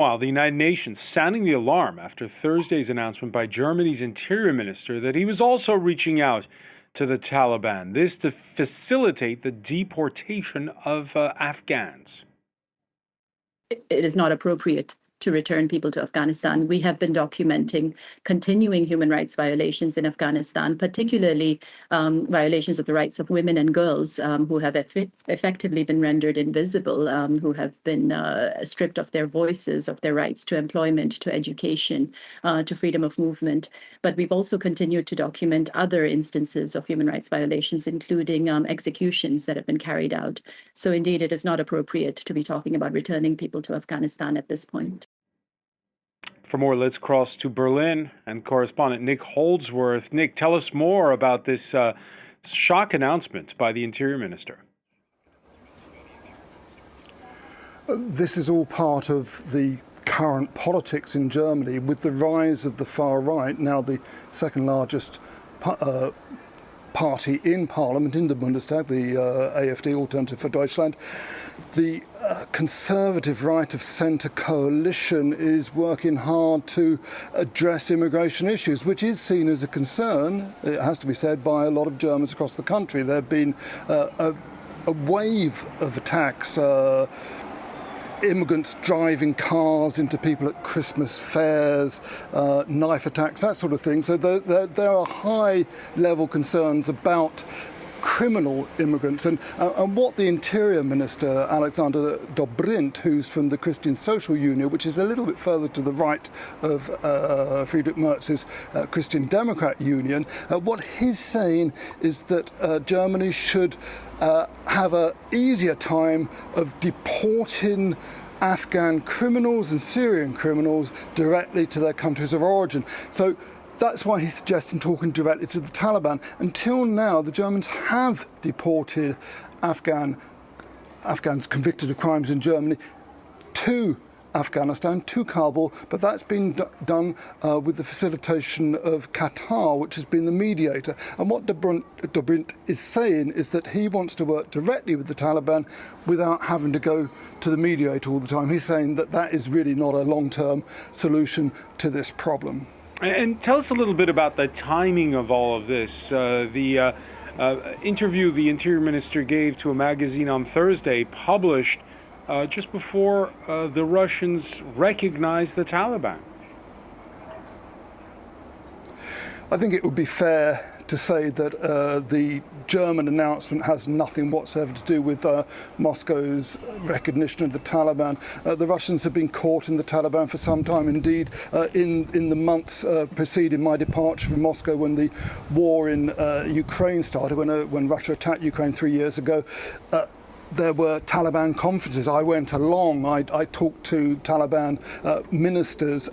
While the United Nations sounding the alarm after Thursday's announcement by Germany's interior minister that he was also reaching out to the Taliban, this to facilitate the deportation of Afghans. It is not appropriate to return people to Afghanistan. We have been documenting continuing human rights violations in Afghanistan, particularly violations of the rights of women and girls who have effectively been rendered invisible, who have been stripped of their voices, of their rights to employment, to education, to freedom of movement. But we've also continued to document other instances of human rights violations, including executions that have been carried out. So indeed, it is not appropriate to be talking about returning people to Afghanistan at this point. For more, let's cross to Berlin and correspondent Nick Holdsworth. Nick, tell us more about this shock announcement by the Interior Minister. This is all part of the current politics in Germany with the rise of the far right, now the second largest party in Parliament, in the Bundestag, the AfD, Alternative for Deutschland. The conservative right of centre coalition is working hard to address immigration issues, which is seen as a concern, it has to be said, by a lot of Germans across the country. There have been a wave of attacks, immigrants driving cars into people at Christmas fairs, knife attacks, that sort of thing. So there are high-level concerns about criminal immigrants. And what the Interior Minister, Alexander Dobrindt, who's from the Christian Social Union, which is a little bit further to the right of Friedrich Merz's Christian Democrat Union, what he's saying is that Germany should have an easier time of deporting Afghan criminals and Syrian criminals directly to their countries of origin. So that's why he's suggesting talking directly to the Taliban. Until now, the Germans have deported Afghans convicted of crimes in Germany to Afghanistan, to Kabul, but that's been done with the facilitation of Qatar, which has been the mediator. And what Dobrindt is saying is that he wants to work directly with the Taliban without having to go to the mediator all the time. He's saying that that is really not a long-term solution to this problem. And tell us a little bit about the timing of all of this. The interview the Interior Minister gave to a magazine on Thursday, published just before the Russians recognized the Taliban. I think it would be fair to say that the German announcement has nothing whatsoever to do with Moscow's recognition of the Taliban. The Russians have been caught in the Taliban for some time. Indeed, in the months preceding my departure from Moscow, when the war in Ukraine started, when Russia attacked Ukraine 3 years ago, there were Taliban conferences. I went along. I talked to Taliban ministers.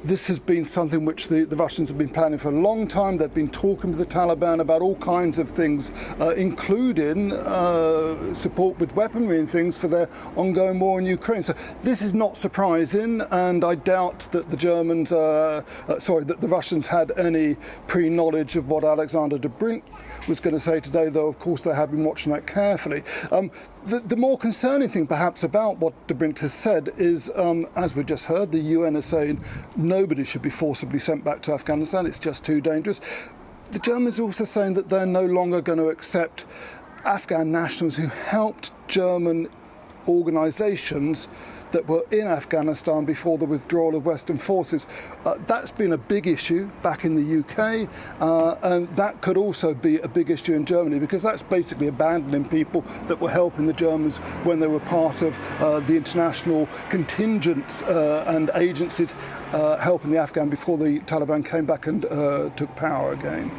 This has been something which the Russians have been planning for a long time. They've been talking to the Taliban about all kinds of things, including support with weaponry and things for their ongoing war in Ukraine. So this is not surprising, and I doubt that that the Russians had any pre-knowledge of what Alexander Dobrindt was going to say today, though of course they have been watching that carefully. The more concerning thing perhaps about what Dobrindt has said is, as we just heard, the UN is saying nobody should be forcibly sent back to Afghanistan, it's just too dangerous. The Germans are also saying that they're no longer going to accept Afghan nationals who helped German organisations that were in Afghanistan before the withdrawal of Western forces. That's been a big issue back in the UK, and that could also be a big issue in Germany, because that's basically abandoning people that were helping the Germans when they were part of the international contingents and agencies helping the Afghan before the Taliban came back and took power again.